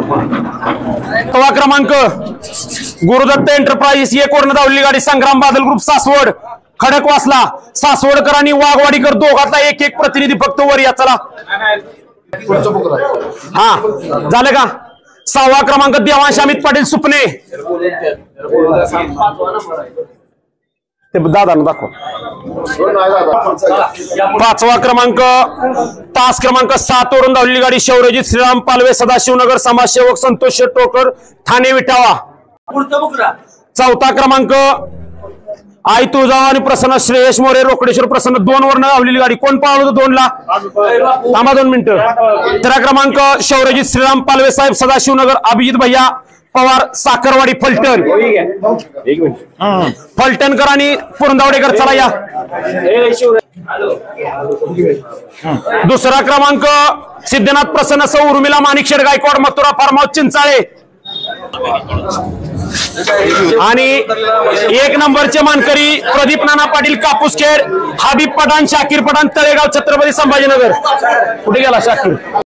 तवा क्रमांक गुरुदत्त एंटरप्राइज 1 वरनं धावलेली गाडी संग्राम बादल ग्रुप सासवड खडकवासला सासवडकर आणि वाघवाडीकर दोघातला एक एक प्रतिनिधी फक्त वर या चला हा झालं का 6वा क्रमांक देवांश अमित पाटील सुपणे ते दादांना दाखव 5वा क्रमांक तास क्रमांक 7 वरून धावलेली गाडी शौर्यजित श्रीराम पालवे सदाशिवनगर समाजसेवक संतोष टोकर ठाणे विटावा 4था क्रमांक आई तुळजाव आणि प्रसन्न श्रेयश मोरे रोकडेश्वर प्रसन्न 2 वरनं धावलेली गाडी कोण पावलं होतं 2 ला थांबा 2 मिनिटं 13 क्रमांक शौर्यजित श्रीराम पालवे साहेब सदाशिवनगर अभिजित भैया पवार साखरवाडी फलटण फलटणकर आणि पुरंदावडेकर चला या 2रा क्रमांक सिद्धनाथ प्रसन्न सौ उर्मिला माणिकशेठ गायकवाड मथुरा फार्म हाऊस चिंचाळे आणि 1 नंबरचे मानकरी प्रदीप नाना पाटील कापूसखेड हबीब पठाण शाकीर पठाण तळेगाव छत्रपती संभाजीनगर कुठे गेला शाकीर